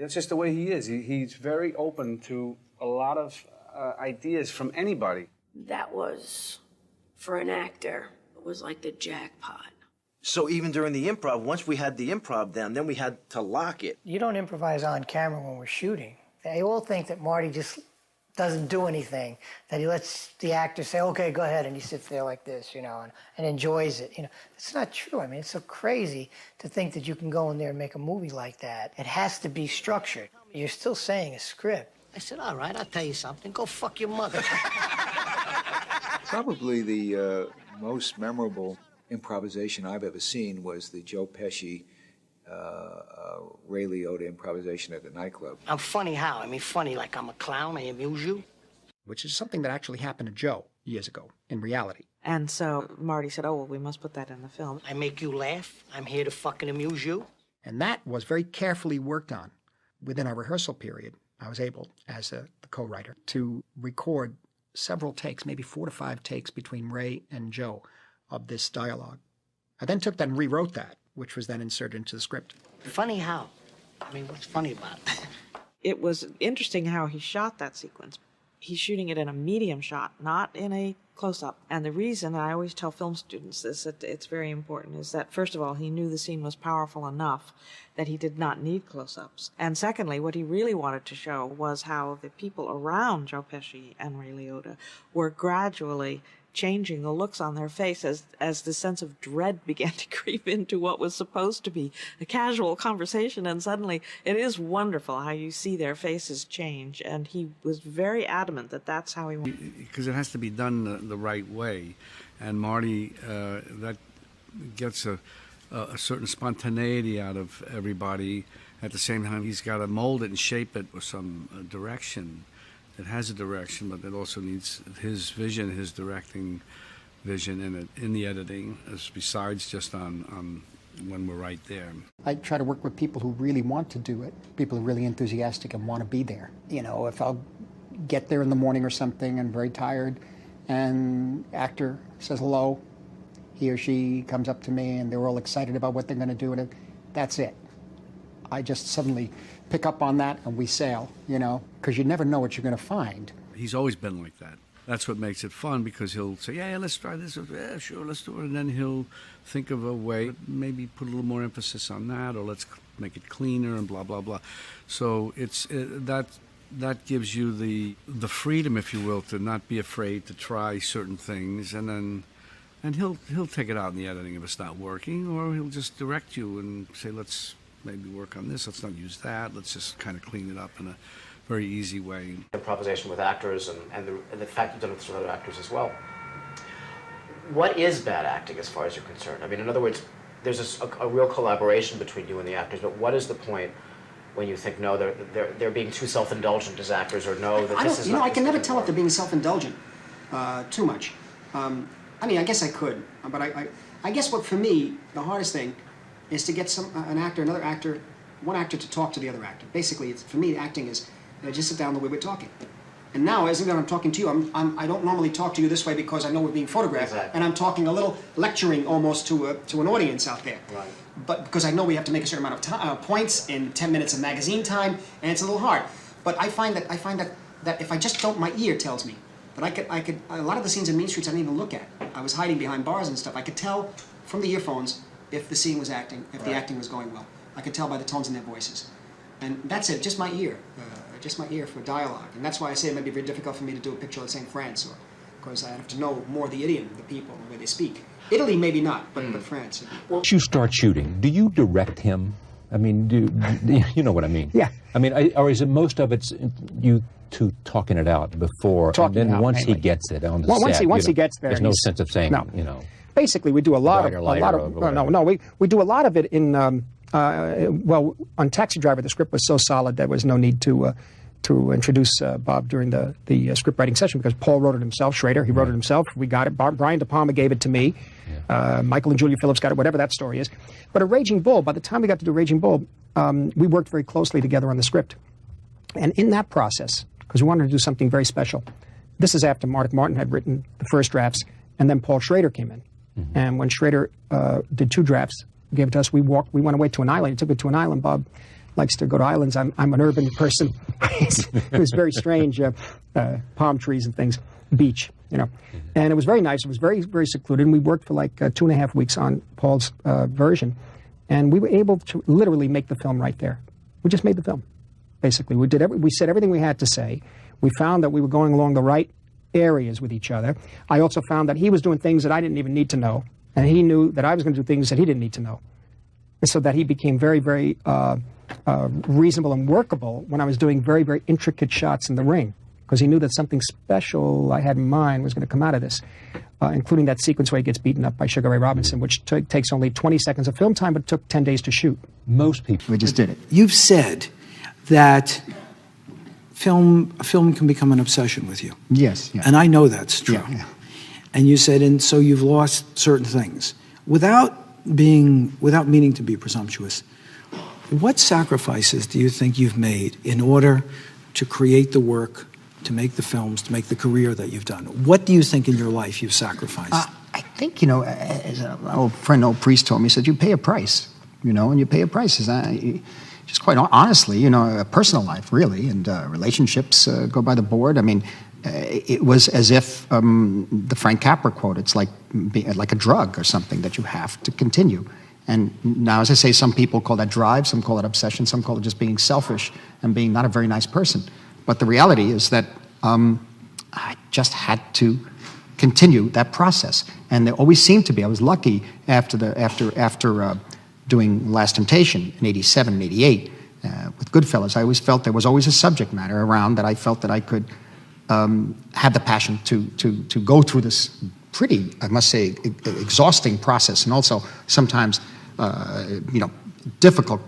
That's just the way he is. He's very open to a lot of ideas from anybody. That was, for an actor, it was like the jackpot. So even during the improv, once we had the improv down, then we had to lock it. You don't improvise on camera when we're shooting. They all think that Marty just doesn't do anything, that he lets the actor say, okay, go ahead, and he sits there like this, you know, and enjoys it. You know, it's not true. I mean, it's so crazy to think that you can go in there and make a movie like that. It has to be structured. You're still saying a script. I said, all right, I'll tell you something. Go fuck your mother. Probably the most memorable improvisation I've ever seen was the Joe Pesci, Ray Liotta improvisation at the nightclub. I'm funny how? I mean, funny like I'm a clown, I amuse you? Which is something that actually happened to Joe years ago, in reality. And so Marty said, oh, well, we must put that in the film. I make you laugh. I'm here to fucking amuse you. And that was very carefully worked on. Within our rehearsal period, I was able, as the co-writer, to record several takes, maybe 4 to 5 takes between Ray and Joe of this dialogue. I then took that and rewrote that, which was then inserted into the script. Funny how? I mean, what's funny about it? It was interesting how he shot that sequence. He's shooting it in a medium shot, not in a close-up. And the reason, I always tell film students this, that it's very important, is that, first of all, he knew the scene was powerful enough that he did not need close-ups. And secondly, what he really wanted to show was how the people around Joe Pesci and Ray Liotta were gradually changing the looks on their face as the sense of dread began to creep into what was supposed to be a casual conversation, and suddenly it is wonderful how you see their faces change, and he was very adamant that that's how he wanted. Because it has to be done the right way, and Marty, that gets a certain spontaneity out of everybody. At the same time, he's got to mold it and shape it with some direction. It has a direction, but it also needs his vision, his directing vision in the editing, as besides just on when we're right there. I try to work with people who really want to do it, people who are really enthusiastic and want to be there. You know, if I'll get there in the morning or something and very tired, and actor says hello, he or she comes up to me and they're all excited about what they're going to do, and that's it. I just suddenly pick up on that and we sail, you know, because you never know what you're going to find. He's always been like that. That's what makes it fun, because he'll say, yeah, let's try this. Yeah, sure, let's do it. And then he'll think of a way, maybe put a little more emphasis on that, or let's make it cleaner and blah, blah, blah. So that gives you the freedom, if you will, to not be afraid to try certain things, and he'll take it out in the editing if it's not working, or he'll just direct you and say, let's maybe work on this, let's not use that, let's just kind of clean it up in a very easy way. Improvisation with actors and the fact you've done it with other actors as well. What is bad acting as far as you're concerned? I mean, in other words, there's a real collaboration between you and the actors, but what is the point when you think, no, they're being too self-indulgent as actors, or no, that this is not... I can never tell if they're being self-indulgent too much. I mean, I guess I could, but I guess what, for me, the hardest thing is to get one actor to talk to the other actor. Basically, for me, acting is just sit down the way we're talking. And now, as I'm talking to you, I don't normally talk to you this way because I know we're being photographed, exactly. And I'm talking a little, lecturing almost to an audience out there. Right. But because I know we have to make a certain amount of points in 10 minutes of magazine time, and it's a little hard. But I find that if I just don't, my ear tells me that I could a lot of the scenes in Mean Streets I didn't even look at. I was hiding behind bars and stuff. I could tell from the earphones if the scene was acting, if the acting was going well. I could tell by the tones in their voices. And that's it, just my ear for dialogue. And that's why I say it might be very difficult for me to do a picture, let's say, in France, or because I have to know more the idiom of the people, the way they speak. Italy, maybe not, but France. Once you start shooting, do you direct him? I mean, you know what I mean? Yeah. I mean, or is it most of it's you two talking it out before, and then once he gets it on the set, once he gets there, there's no sense of saying, you know. Basically, we do a lot of we do a lot of it in well, on Taxi Driver. The script was so solid there was no need to introduce Bob during the script writing session, because Paul wrote it himself. Schrader, he wrote it himself. We got it. Brian De Palma gave it to me. Yeah. Michael and Julia Phillips got it. Whatever that story is. But a Raging Bull. By the time we got to do Raging Bull, we worked very closely together on the script, and in that process, because we wanted to do something very special. This is after Mark Martin had written the first drafts, and then Paul Schrader came in. Mm-hmm. And when Schrader did 2 drafts, gave it to us, we went away to an island. He took it to an island, Bob, likes to go to islands. I'm an urban person. It was very strange, palm trees and things, beach, you know. And it was very nice. It was very, very secluded. And we worked for like 2.5 weeks on Paul's version. And we were able to literally make the film right there. We just made the film, basically. We said everything we had to say. We found that we were going along the right areas with each other. I also found that he was doing things that I didn't even need to know. And he knew that I was going to do things that he didn't need to know. And so that he became very, very reasonable and workable when I was doing very, very intricate shots in the ring. Because he knew that something special I had in mind was going to come out of this, including that sequence where he gets beaten up by Sugar Ray Robinson, which takes only 20 seconds of film time, but took 10 days to shoot. Most people. We just did it. You've said that film can become an obsession with you. Yes. Yeah. And I know that's true. Yeah. And you said, and so you've lost certain things. Without meaning to be presumptuous, what sacrifices do you think you've made in order to create the work, to make the films, to make the career that you've done? What do you think in your life you've sacrificed? I think, you know, as an old friend, old priest told me, he said, you pay a price, you know, and you pay a price. Just quite honestly, you know, a personal life, really, and relationships go by the board. I mean, it was as if the Frank Capra quote, it's like a drug or something that you have to continue. And now, as I say, some people call that drive, some call it obsession, some call it just being selfish and being not a very nice person. But the reality is that I just had to continue that process. And there always seemed to be, I was lucky after doing Last Temptation in '87 and '88 with Goodfellas, I always felt there was always a subject matter around that I felt that I could have the passion to go through this pretty, I must say, exhausting process, and also sometimes, you know, difficult,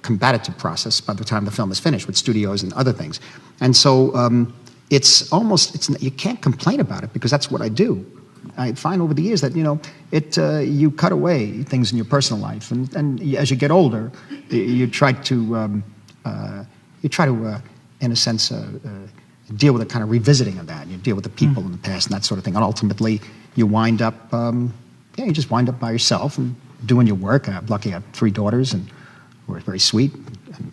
combative process by the time the film is finished with studios and other things. And so you can't complain about it because that's what I do. I find over the years that, you know, you cut away things in your personal life, and as you get older, you try to, in a sense, deal with a kind of revisiting of that. You deal with the people in the past and that sort of thing. And ultimately, you wind up, you just wind up by yourself and doing your work. I'm lucky I have 3 daughters, and who are very sweet. And,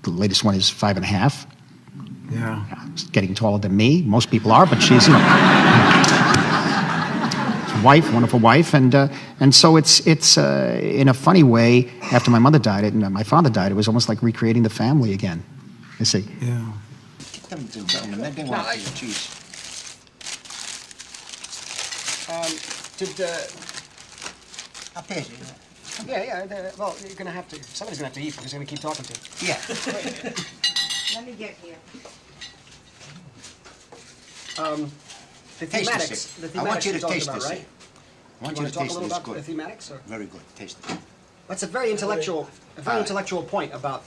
the latest one is 5.5. Yeah. She's getting taller than me. Most people are, but she's, you know, wonderful wife. And so it's in a funny way, after my mother died and my father died, it was almost like recreating the family again, you see. Yeah. They want cheese. Well, you're gonna have to. Somebody's gonna have to eat because I'm gonna keep talking to you. Yeah. Let me get here. The Taste thematics. this. The thematics I want you to you're talking taste about, this. right? I want you you to talk a taste little this. about Good. the thematics, or? Very good. Taste it. That's a very intellectual, intellectual point about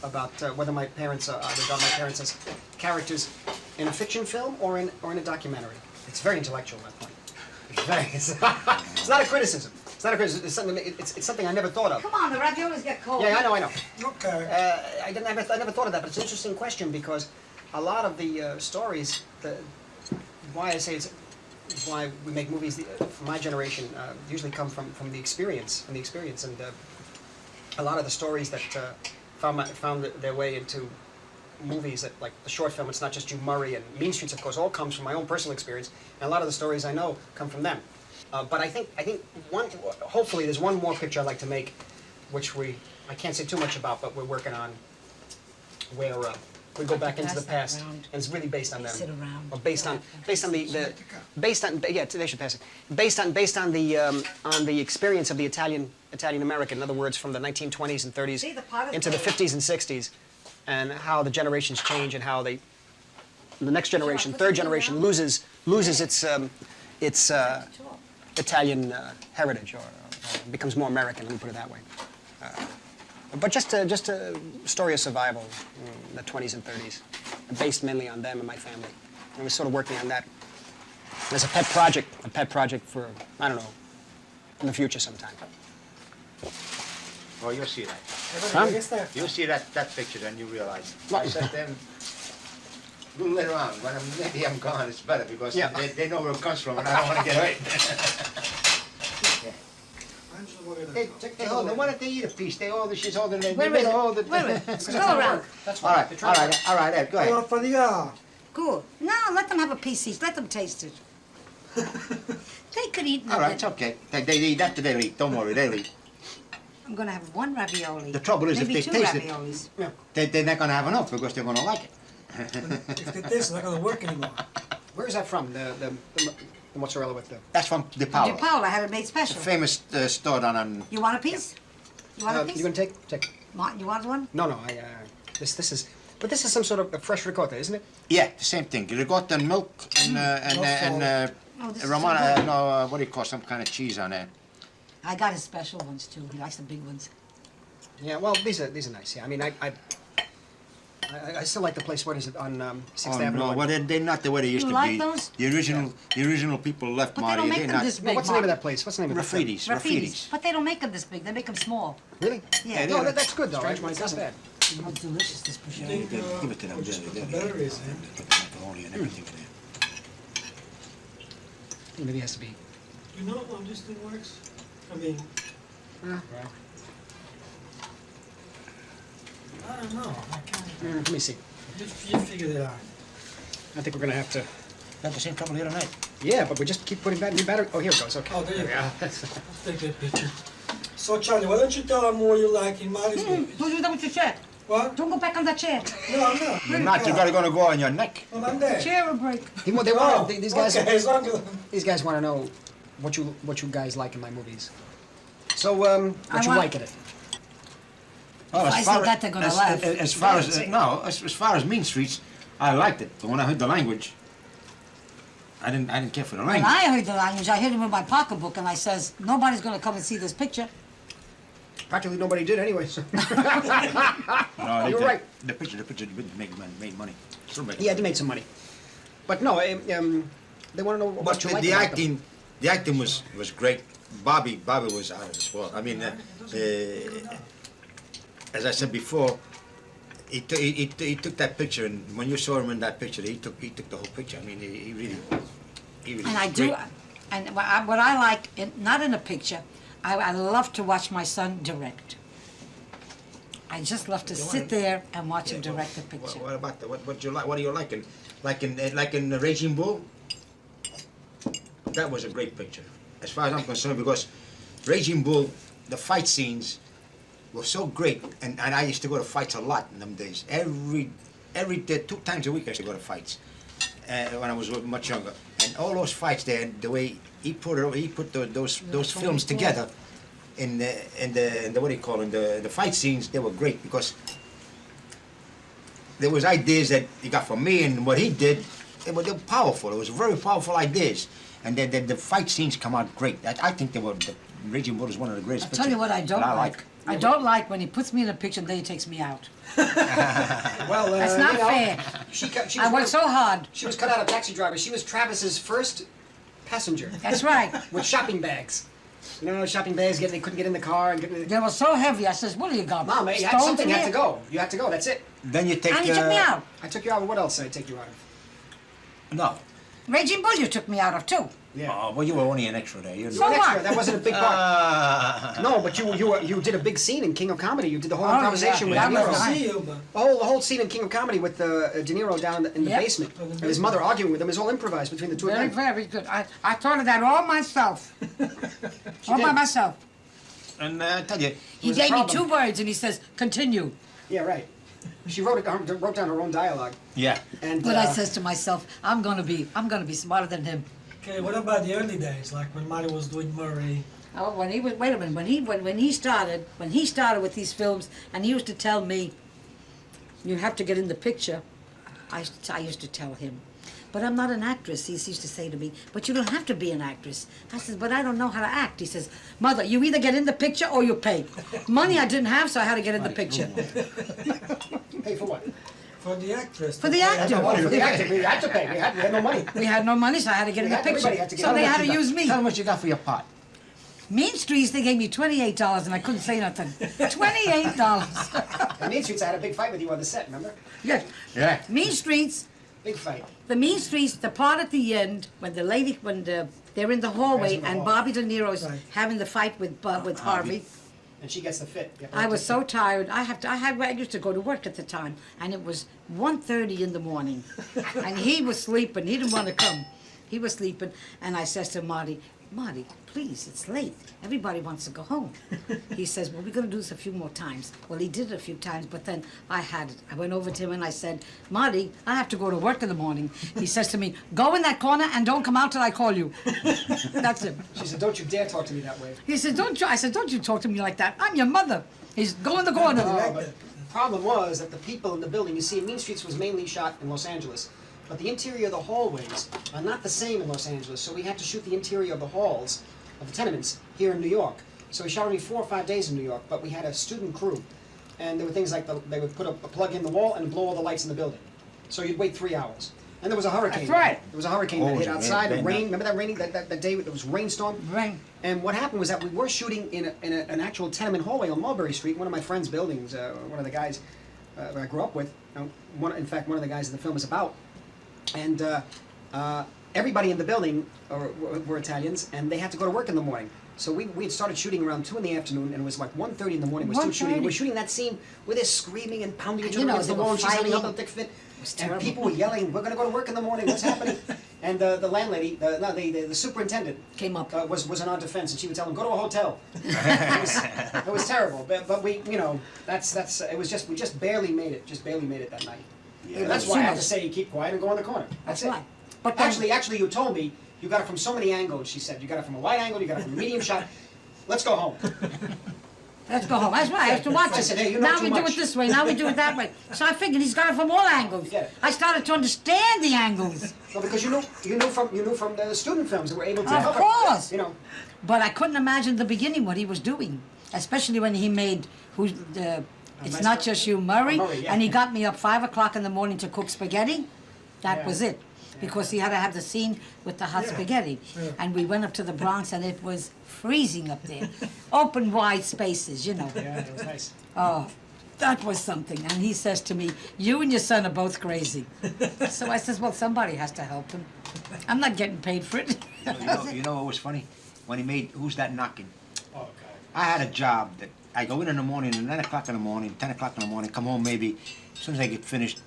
whether my parents I regard my parents as characters in a fiction film or in a documentary. It's very intellectual, that point. It's not a criticism. It's not a criticism. It's something I never thought of. Come on, the raviolis get cold. Yeah, I know. Okay. I never thought of that, but it's an interesting question because a lot of the stories, why I say it's why we make movies from my generation usually come from the experience, and a lot of the stories that found their way into movies, that like the short film, It's Not Just You, Murray, and Mean Streets, of course, all comes from my own personal experience, and a lot of the stories I know come from them. But I think hopefully there's one more picture I'd like to make, which I can't say too much about, but we're working on, where we go back into the past, and it's really based on them, or based on yeah, they should pass it. Based on the experience of the Italian American, in other words, from the 1920s and 30s into the 50s and 60s, and how the generations change, and how the next generation, third generation, loses its Italian heritage, or becomes more American. Let me put it that way. But just a story of survival in the 20s and 30s, based mainly on them and my family. I was sort of working on that as a pet project for, I don't know, in the future sometime. Oh, you'll see that. Huh? You'll see that picture, then you realize. I said them a little later on, when maybe I'm gone, it's better, because they know where it comes from, and I don't want to get hurt. Hey, hold on. Why don't they eat a piece? She's holding it. Wait a minute. Wait a minute. Go around. That's All right, Ed, go ahead. Good. No, let them have a piece each. Let them taste it. They could eat. All right, it's okay. They eat after they eat. Don't worry, they'll eat. I'm gonna have one ravioli. The trouble is, maybe if they two taste it, raviolis. they're not going to have enough because they're going to like it. If they taste, it's not going to work anymore. Where is that from? The mozzarella with the... That's from De Paolo. De Paolo, I had it made The special. famous store down on... You want a piece? You want a piece? You gonna take? You want one? No, no. This is. But this is some sort of a fresh ricotta, isn't it? Yeah, the same thing. Ricotta and milk and Romano, what do you call some kind of cheese on there? I got his special ones too. He likes the big ones. Yeah, well, these are nice. Yeah, I mean, I still like the place. What is it on 6th Avenue? No, well, they're not the way they used You to like be. those? The original people left, But Marty. they don't make They're them not. this big. What's the name of that place? What's the name of that place? Raffidi's. But they don't make them this big. They make them small. Really? Yeah. No, that's good though. Right? That's bad. How delicious this prosciutto. Give it to them. Batteries, Put the macaroni and everything in there. Maybe it has to be. You know how this thing works? I mean, Well, I don't know. I can't. let me see. You figured it out. I think we're gonna have to. Had the same trouble here tonight. Yeah, but we just keep putting new battery. Oh, here it goes. Okay. Oh, there you go. Yeah. Let's take that picture. So, Charlie, why don't you tell them what you like in Marty's movies? Don't do that with your chair. What? Don't go back on that chair. No, I'm not. You're not. You're gonna go on your neck. Well, I'm there. Chair will break. These guys. Okay, as long as... These guys want to know what you guys like in my movies. So, what you like in it? Oh, I said that, they're gonna laugh. As far as Mean Streets, I liked it. But when I heard the language, I didn't care for the When language. I heard the language, I hit him with my pocketbook and I says, nobody's gonna come and see this picture. Practically nobody did anyway. So. No, You're right. The picture didn't made money. Still made Yeah, money. they made some money. But no, they want to know what But you like. the about them. acting was great. Bobby was out of this world. I mean, as I said before, he took that picture, and when you saw him in that picture, he took the whole picture. I mean, he really. And I do, and what I like, not in a picture, I love to watch my son direct. I just love to sit there and watch him direct a picture. What about that? What you like? What are you liking? Like in the Raging Bull. That was a great picture, as far as I'm concerned, because Raging Bull, the fight scenes were so great, and I used to go to fights a lot in them days. Every day, 2 times a week I used to go to fights when I was much younger. And all those fights there, the way he put those films together in the what do you call it, the fight scenes, they were great because there was ideas that he got from me, and what he did, they were powerful. It was very powerful ideas, and the fight scenes come out great. I think the Raging Bull is one of the greatest. I'll tell you what I don't like. I don't like when he puts me in a picture and then he takes me out. Well, That's not fair. I worked so hard. She was cut out of Taxi Driver. She was Travis's first passenger. That's right. With shopping bags. You know, shopping bags, they couldn't get in the car. And They were so heavy. I says, what do you got? Mom, something had to go. You had to go, that's it. Then you take. And you took me out. I took you out. What else did I take you out of? No. Raging Bull you took me out of too. Yeah. Oh, well, you were only an extra there. You So An extra. what? That wasn't a big part. No, but you did a big scene in King of Comedy. You did the whole improvisation with that De was Niro. nice. The whole scene in King of Comedy with De Niro down in the basement. And his mother arguing with him is all improvised between the two of Very, them. very good. I thought of that all myself. All by myself. And I tell you, He gave me 2 words and he says, continue. Yeah, right. She wrote down her own dialogue. Yeah. And But I says to myself, I'm gonna be smarter than him. Okay, what about the early days, like when Marty was doing Murray? Oh, when he was, wait a minute, when he started with these films, and he used to tell me, you have to get in the picture, I used to tell him, but I'm not an actress, he used to say to me, but you don't have to be an actress. I said, but I don't know how to act. He says, Mother, you either get in the picture or you pay. Money I didn't have, so I had to get in the picture. Pay for what? For the actress. For the actor. For the actor. We had to pay. We had no money. We had no money, so I had to get in the picture. Everybody had to get So in. they had to use me. Tell them what you got for your pot. Mean Streets, they gave me $28 and I couldn't say nothing. $28. In Mean Streets, I had a big fight with you on the set, remember? Yes. Yeah. Mean Streets, Big fight. the Mean Streets, the part at the end, when the They're in the hallway, and Bobby De Niro's having the fight with Harvey. And she gets the fit. I was so tired. I used to go to work at the time, and it was 1:30 in the morning, and he was sleeping. He didn't want to come. He was sleeping, and I says to Marty, please, it's late. Everybody wants to go home. He says, well, we're going to do this a few more times. Well, he did it a few times, but then I had it. I went over to him and I said, Marty, I have to go to work in the morning. He says to me, go in that corner and don't come out till I call you. That's it. She said, don't you dare talk to me that way. He said, I said, don't you talk to me like that. I'm your mother. He's go in the corner. But the problem was that the people in the building, you see, Mean Streets was mainly shot in Los Angeles, but the interior of the hallways are not the same in Los Angeles, so we had to shoot the interior of the halls of the tenements here in New York. So we shot only 4 or 5 days in New York, but we had a student crew. And there were things like they would put a plug in the wall and blow all the lights in the building. So you'd wait 3 hours. And there was a hurricane. That's right. There was a hurricane that hit outside, and rain. Remember that raining, that day there was rainstorm? Rain. And what happened was that we were shooting in an actual tenement hallway on Mulberry Street, one of my friend's buildings, one of the guys I grew up with. In fact, one of the guys the film is about. And everybody in the building were Italians, and they had to go to work in the morning. So we had started shooting around 2 in the afternoon, and it was like 1:30 in the morning. We're still shooting. We're shooting that scene where they're screaming and pounding each other against the wall, and she's having a thick fit. And people were yelling, "We're going to go to work in the morning. What's happening?" And the landlady, the superintendent, came up. Was in our defense, and she would tell them, "Go to a hotel." It was terrible, but we, it was just we just barely made it. Just barely made it that night. Yeah. And that's why I have to say, you keep quiet and go in the corner. That's it. Right. But actually, you told me you got it from so many angles. She said you got it from a wide angle, you got it from a medium shot. Let's go home. Let's go home. That's right. I have to watch it. I said, hey, you know now too we much. do it this way. Now we do it that way. So I figured he's got it from all angles. Get it. I started to understand the angles. Well, because you knew from the student films that were able to Of help course. it. But I couldn't imagine the beginning what he was doing, especially when he made It's Not Just You, Murray, yeah. and he got me up 5 o'clock in the morning to cook spaghetti. That Yeah. was it. Because he had to have the scene with the hot spaghetti. Yeah. And we went up to the Bronx and it was freezing up there. Open wide spaces, Yeah, it was nice. Oh, that was something. And he says to me, you and your son are both crazy. So I says, well, somebody has to help him. I'm not getting paid for it. You know what was funny? When he made Who's That Knocking? Oh, God. I had a job that I go in the morning, at 9 o'clock in the morning, 10 o'clock in the morning, come home maybe, as soon as I get finished,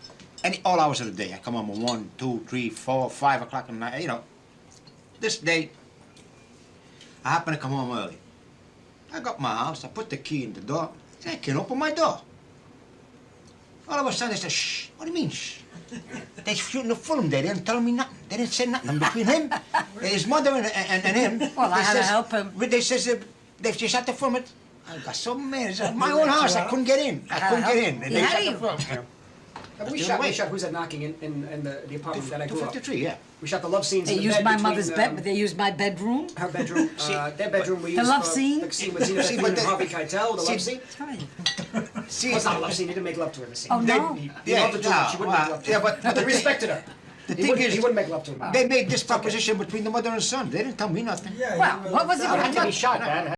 all hours of the day. I come home at 1, 2, 3, 4, 5 o'clock in the night, This day, I happen to come home early. I got my house, I put the key in the door, I can't open my door. All of a sudden, they said, shh, what do you mean, shh? They're shooting a film there, they didn't tell me nothing. They didn't say nothing between him, his mother and him. Well, I had to help him. They says, they shot the film. I got so mad. It's my own house, I couldn't get in. I couldn't get in. And they shot the film. We shot Who's That Knocking in the apartment that I grew up. 253, yeah. We shot the love scenes They in the used bed my between, mother's bed, but they used my bedroom. Her bedroom, their bedroom we used The love for scene? the scene with Zena See, Zena but and the- Harvey Keitel, the love scene. That's right. See, Well, it's not a love scene, he didn't make love to her in the scene. Oh, no? He loved her too much, she wouldn't make love to her. yeah, but They respected her. the He thing wouldn't- is, he wouldn't make love to her. they made this proposition between the mother and son. They didn't tell me nothing. Yeah, Well, what was it It going had to to be be? shot, man.